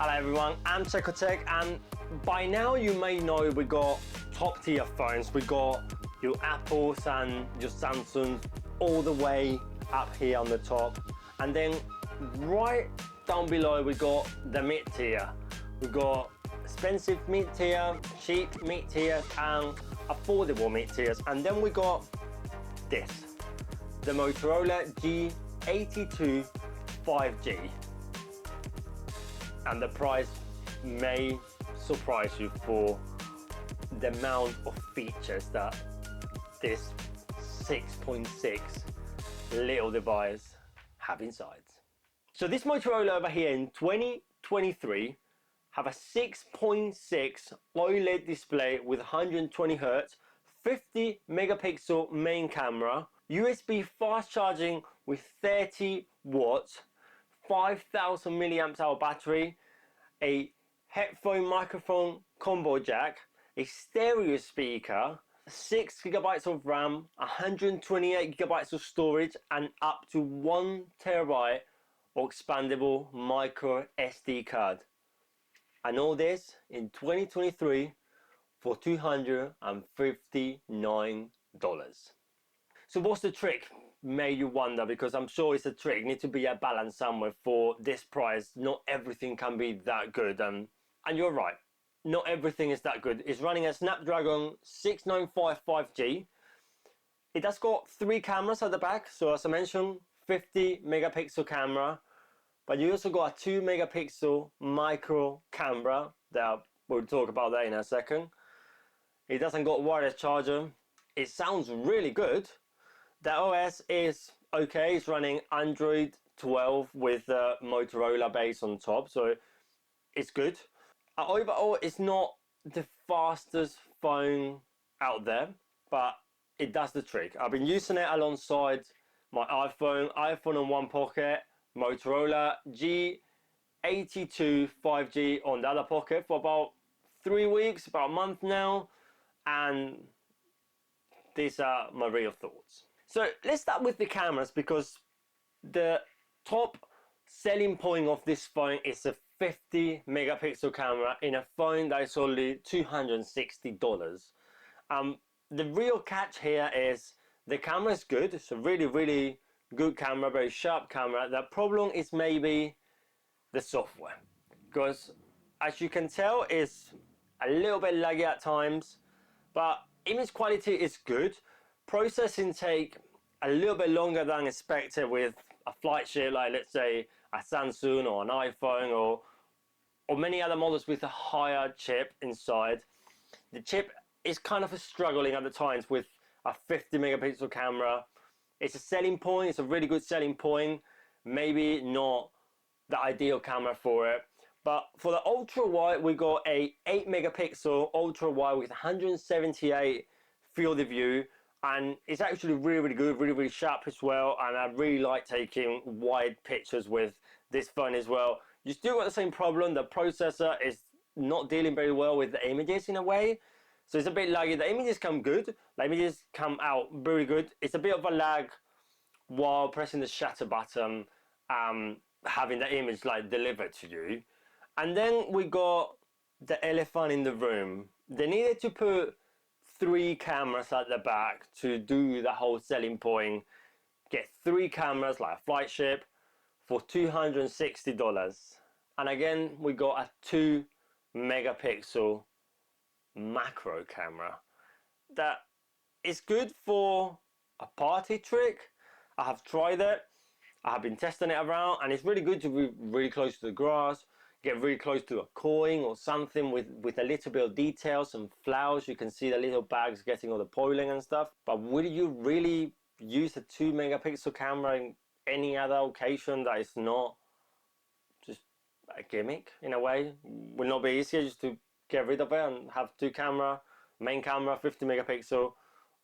Hello everyone, I'm CheCo Tech, and by now you may know we got top tier phones. We got your Apples and your Samsungs all the way up here on the top, and then right down below we got the mid tier. We got expensive mid tier, cheap mid tiers, and affordable mid tiers, and then we got this, the Motorola G82 5G. And the price may surprise you for the amount of features that this 6.6 little device have inside. So this Motorola over here in 2023 have a 6.6 OLED display with 120 Hz, 50 megapixel main camera, USB fast charging with 30 watts, 5,000 milliamp hour battery, a headphone microphone combo jack, a stereo speaker, 6 gigabytes of RAM, 128 gigabytes of storage, and up to 1 terabyte of expandable micro SD card. And all this in 2023 for $259. So what's the trick? May you wonder, because I'm sure it's a trick. Need to be a balance somewhere for this price. Not everything can be that good, and you're right, not everything is that good. It's running a Snapdragon 695 5G. It does got 3 cameras at the back, so as I mentioned, 50 megapixel camera, but you also got a 2 megapixel micro camera that we'll talk about that in a second. It doesn't got wireless charger. It sounds really good. The OS is okay. It's running Android 12 with the Motorola base on top, so it's good. Overall, it's not the fastest phone out there, but it does the trick. I've been using it alongside my iPhone on one pocket, Motorola G82 5G on the other pocket for about 3 weeks, about a month now, and these are my real thoughts. So let's start with the cameras, because the top selling point of this phone is a 50 megapixel camera in a phone that is only $260. The real catch here is the camera is good. It's a really good camera, very sharp camera. The problem is maybe the software, because as you can tell, it's a little bit laggy at times, but image quality is good. Processing take a little bit longer than expected with a flagship like, let's say, a Samsung or an iPhone or many other models with a higher chip inside. The chip is kind of struggling at the times with a 50 megapixel camera. It's a selling point, it's a really good selling point, maybe not the ideal camera for it. But for the ultra wide, we got a 8 megapixel ultra wide with 178 field of view, and it's actually really good, really sharp as well. And I really like taking wide pictures with this phone as well. You still got the same problem. The processor is not dealing very well with the images in a way, so it's a bit laggy. The images come good, the images come out very good. It's a bit of a lag while pressing the shutter button, having the image like delivered to you. And then we got the elephant in the room. They needed to put 3 cameras at the back to do the whole selling point. Get 3 cameras like a flagship for $260. And again, we got a 2 megapixel macro camera that is good for a party trick. I have tried it. I have been testing it around, and it's really good to be really close to the grass, get really close to a coin or something with a little bit of detail, some flowers. You can see the little bags getting all the pollen and stuff. But will you really use a 2 megapixel camera in any other occasion that is not just a gimmick in a way? Will not be easier just to get rid of it and have 2 camera, main camera 50 megapixel,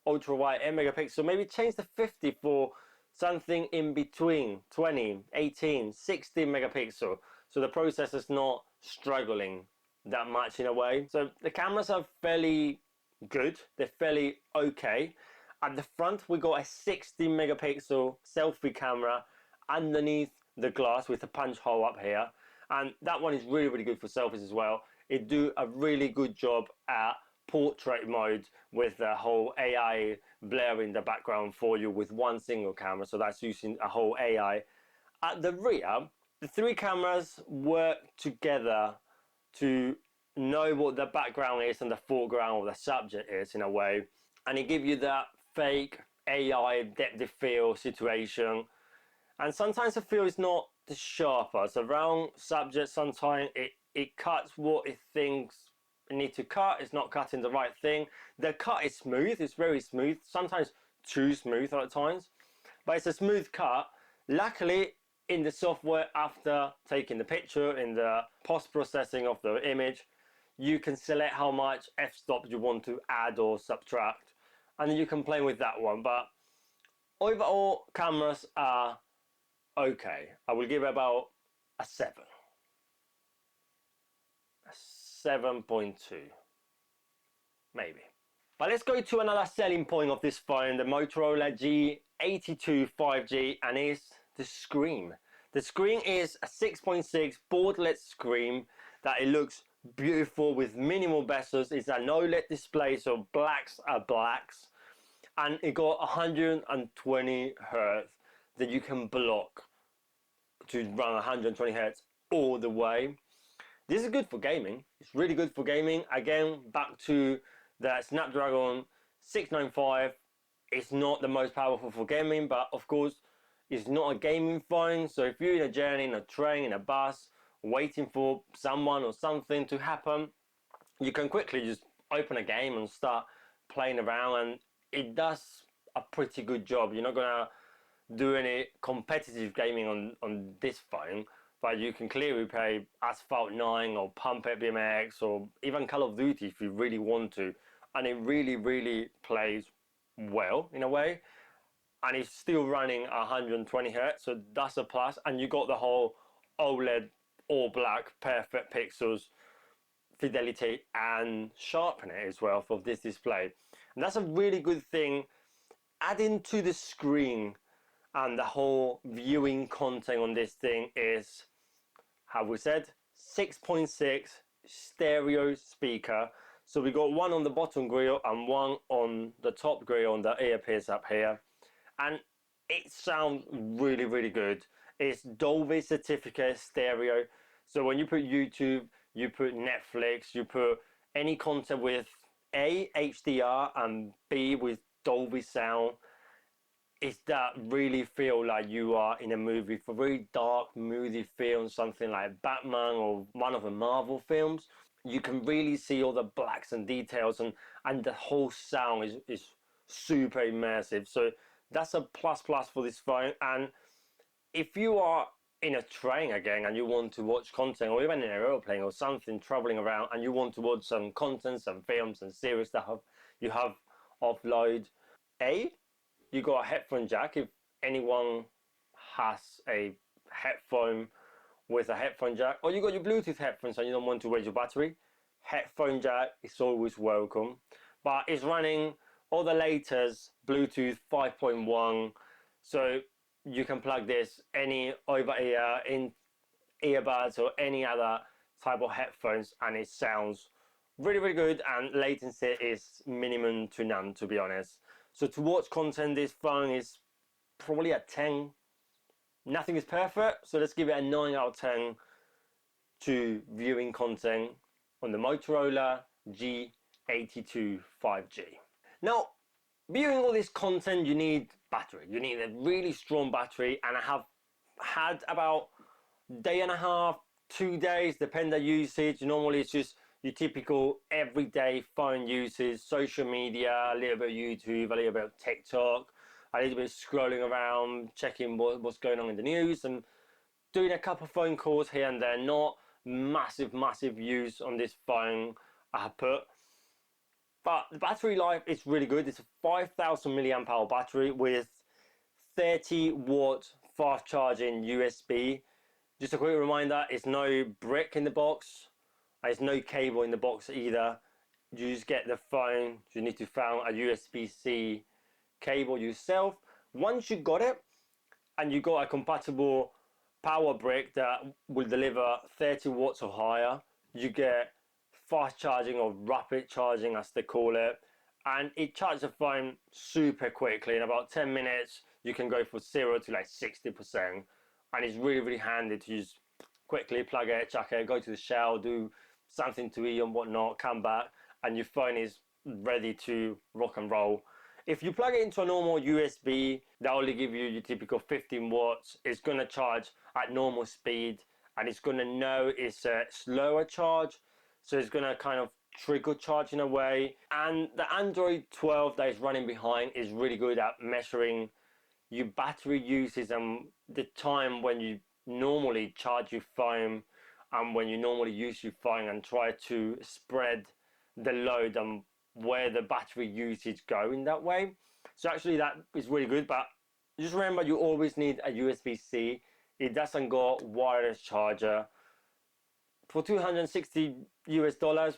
ultra wide 8 megapixel, maybe change the 50 for something in between 20, 18, 16 megapixel, so the processor's not struggling that much in a way. So the cameras are fairly good, they're fairly okay. At the front we got a 60 megapixel selfie camera underneath the glass with a punch hole up here, and that one is really, really good for selfies as well. It do a really good job at portrait mode with the whole AI blur in the background for you with one single camera, so that's using a whole AI. At the rear, the three cameras work together to know what the background is and the foreground or the subject is in a way, and it gives you that fake AI depth of field situation. And sometimes the field is not the sharpest around subject. Sometimes it cuts what it thinks it needs to cut. It's not cutting the right thing. The cut is smooth. It's very smooth. Sometimes too smooth at times, but it's a smooth cut. Luckily, in the software, after taking the picture, in the post-processing of the image, you can select how much f-stop you want to add or subtract, and you can play with that one. But overall, cameras are okay. I will give it about a 7. A 7.2, maybe. But let's go to another selling point of this phone, the Motorola G82 5G, and it's the screen. The screen is a 6.6 borderless screen that it looks beautiful with minimal bezels. It's an OLED display, so blacks are blacks, and it got 120 hertz that you can block to run 120 hertz all the way. This is good for gaming. It's really good for gaming. Again, back to the Snapdragon 695. It's not the most powerful for gaming, but of course, it's not a gaming phone. So if you're in a journey, in a train, in a bus, waiting for someone or something to happen, you can quickly just open a game and start playing around, and it does a pretty good job. You're not gonna do any competitive gaming on this phone, but you can clearly play Asphalt 9 or Pump It BMX or even Call of Duty if you really want to, and it really, really plays well in a way, and it's still running 120 hertz, so that's a plus. And you got the whole OLED all black perfect pixels fidelity and sharpening as well for this display, and that's a really good thing. Adding to the screen and the whole viewing content on this thing is, how we said, 6.6 stereo speaker. So we got one on the bottom grill and one on the top grill on the earpiece up here, and it sounds really, really good. It's Dolby certificate stereo, so when you put YouTube, you put Netflix, you put any content with A, HDR, and B, with Dolby sound, it's that really feel like you are in a movie. For very dark, moody film, something like Batman or one of the Marvel films, you can really see all the blacks and details, and the whole sound is super immersive. So that's a plus for this phone. And if you are in a train again and you want to watch content, or even in an aeroplane or something traveling around, and you want to watch some content, some films and series that you have offload, you got a headphone jack. If anyone has a headphone with a headphone jack, or you got your Bluetooth headphones and you don't want to waste your battery, headphone jack is always welcome. But it's running all the latest Bluetooth 5.1, so you can plug this any over-ear in earbuds or any other type of headphones, and it sounds really, really good, and latency is minimum to none, to be honest. So to watch content, this phone is probably a 10. Nothing is perfect, so let's give it a 9 out of 10 to viewing content on the Motorola G82 5G. Now, viewing all this content, you need battery. You need a really strong battery, and I have had about a day and a half, 2 days, depending on usage. Normally it's just your typical everyday phone usage, social media, a little bit of YouTube, a little bit of TikTok, a little bit of scrolling around, checking what's going on in the news, and doing a couple of phone calls here and there. Not massive use on this phone I have put. But the battery life is really good. It's a 5,000 milliamp hour battery with 30 watt fast charging USB. Just a quick reminder, it's no brick in the box. There's no cable in the box either. You just get the phone. You need to find a USB-C cable yourself. Once you got it and you got a compatible power brick that will deliver 30 watts or higher. You get fast charging or rapid charging as they call it, and it charges the phone super quickly. In about 10 minutes you can go from 0 to like 60%, and it's really handy to use quickly. Plug it, chuck it, go to the shower, do something to eat and whatnot, come back, and your phone is ready to rock and roll. If you plug it into a normal USB, that only give you your typical 15 watts. It's going to charge at normal speed, and it's going to know it's a slower charge, so it's going to kind of trigger charge in a way. And the Android 12 that is running behind is really good at measuring your battery uses and the time when you normally charge your phone and when you normally use your phone, and try to spread the load and where the battery usage go in that way. So actually that is really good, but just remember you always need a USB-C. It doesn't got wireless charger. For $260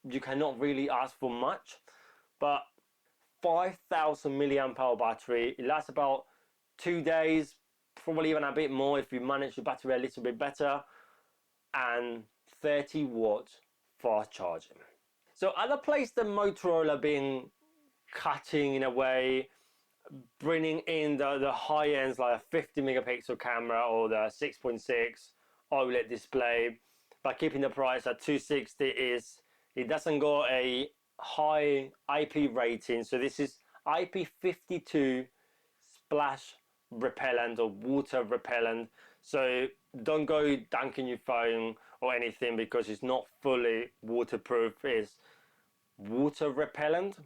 you cannot really ask for much, but 5,000 milliamp hour battery. It lasts about 2 days, probably even a bit more if you manage the battery a little bit better, and 30 watts fast charging. So other place that Motorola been cutting in a way, bringing in the high ends like a 50 megapixel camera or the 6.6 OLED display, by keeping the price at 260, is it doesn't got a high IP rating. So this is IP52 splash repellent or water repellent. So don't go dunking your phone or anything because it's not fully waterproof. It's water repellent.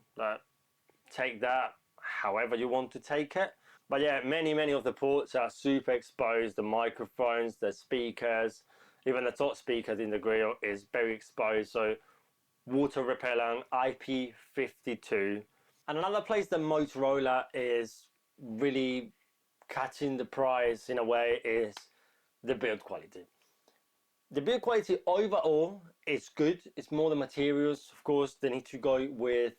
Take that however you want to take it. But yeah, many of the ports are super exposed. The microphones, the speakers, even the top speakers in the grill is very exposed. So water repellent, IP52. And another place that Motorola is really cutting the price in a way is the build quality. The build quality overall is good. It's more the materials. Of course, they need to go with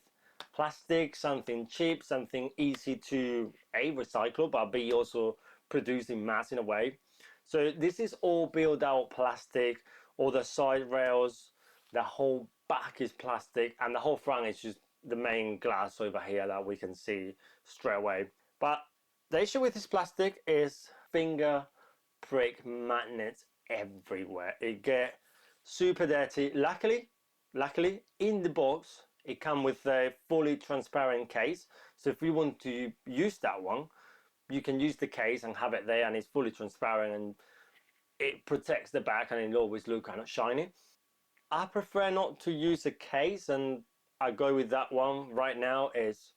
plastic, something cheap, something easy to A, recycle, but B, also produce in mass in a way. So this is all built out plastic. All the side rails, the whole back is plastic, and the whole front is just the main glass over here that we can see straight away. But the issue with this plastic is finger prick magnets everywhere. It get super dirty. Luckily in the box it comes with a fully transparent case, so if you want to use that one, you can use the case and have it there, and it's fully transparent and it protects the back and it'll always look kind of shiny. I prefer not to use a case, and I go with that one right now. Is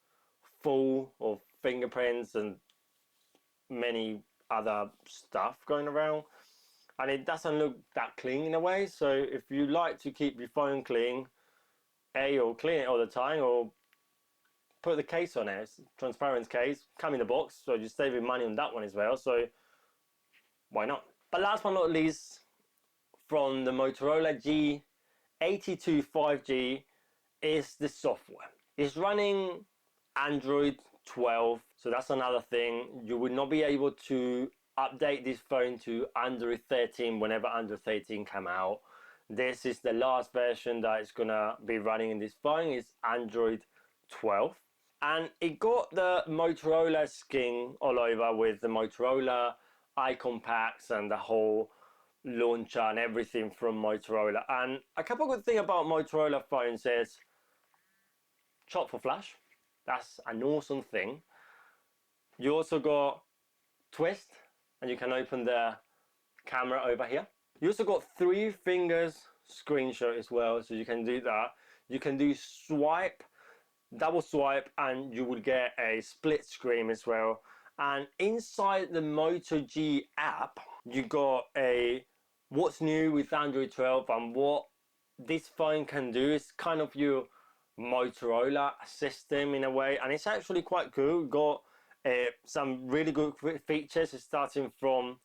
full of fingerprints and many other stuff going around, and it doesn't look that clean in a way. So if you like to keep your phone clean, or clean it all the time, or put the case on it. It's transparent case, come in the box, so you're saving money on that one as well. So why not? But last but not least, from the Motorola G82 5G is the software. It's running Android 12, so that's another thing. You will not be able to update this phone to Android 13 whenever Android 13 come out. This is the last version that is gonna be running in this phone, is Android 12. And it got the Motorola skin all over with the Motorola icon packs and the whole launcher and everything from Motorola. And a couple of good things about Motorola phones is chop for flash. That's an awesome thing. You also got twist, and you can open the camera over here. You also got 3 fingers screenshot as well, so you can do that. You can do swipe, double swipe, and you will get a split screen as well. And inside the Moto G app, you got a what's new with Android 12, and what this phone can do is kind of your Motorola system in a way, and it's actually quite cool. Got some really good features, starting from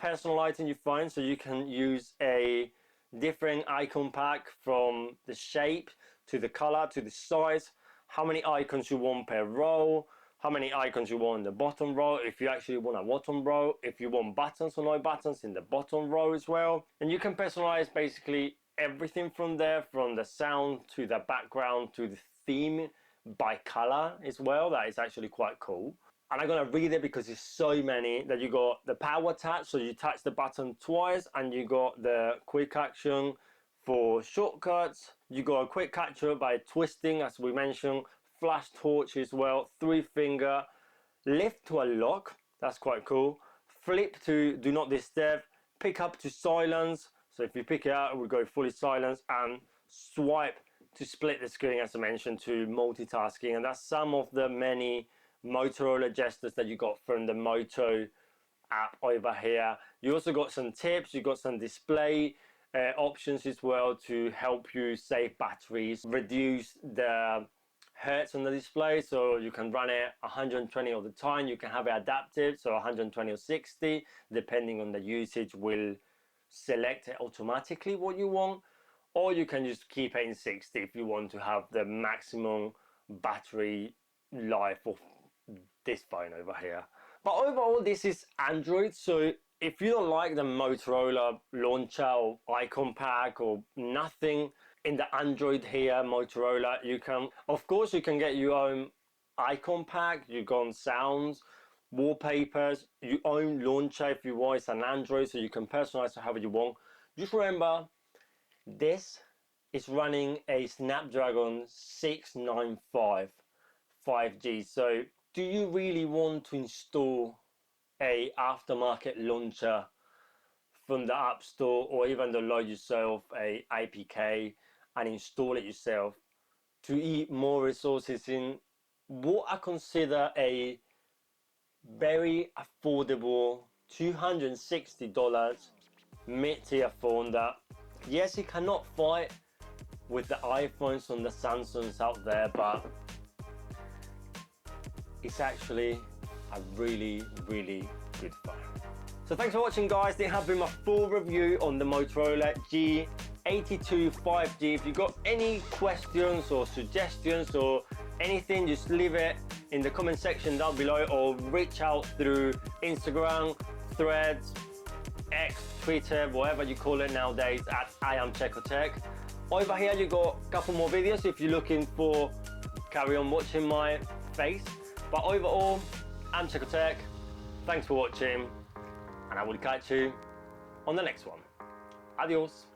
personalizing your phone, so you can use a different icon pack from the shape to the color to the size, how many icons you want per row, how many icons you want in the bottom row, if you actually want a bottom row, if you want buttons or no buttons in the bottom row as well. And you can personalize basically everything from there, from the sound to the background to the theme by color as well. That is actually quite cool. And I'm gonna read it because there's so many. That you got the power touch, so you touch the button twice, and you got the quick action for shortcuts. You got a quick capture by twisting, as we mentioned, flash torch as well, 3-finger, lift to unlock, that's quite cool, flip to do not disturb, pick up to silence, so if you pick it up it will go fully silence, and swipe to split the screen, as I mentioned, to multitasking. And that's some of the many Motorola gestures that you got from the Moto app over here. You also got some tips, you got some display options as well to help you save batteries, reduce the hertz on the display, so you can run it 120 all the time. You can have it adaptive, so 120 or 60 depending on the usage will select it automatically what you want, or you can just keep it in 60 if you want to have the maximum battery life of this phone over here. But overall this is Android, so if you don't like the Motorola launcher or icon pack or nothing in the Android here, Motorola, you can, of course, you can get your own icon pack, you got sounds, wallpapers, your own launcher if you want. It's an Android, so you can personalize it however you want. Just remember, this is running a Snapdragon 695 5G. So do you really want to install a aftermarket launcher from the App Store, or even download yourself a APK and install it yourself to eat more resources in what I consider a very affordable $260 mid-tier phone that, yes, it cannot fight with the iPhones and the Samsungs out there, but it's actually a really, really good phone. So thanks for watching, guys. This has been my full review on the Motorola G82 5G. If you've got any questions or suggestions or anything, just leave it in the comment section down below, or reach out through Instagram, Threads, X, Twitter, whatever you call it nowadays, at I am CheCo Tech. Over here you got a couple more videos if you're looking for carry on watching my face. But overall, I'm CheCo Tech. Thanks for watching, and I will catch you on the next one. Adios.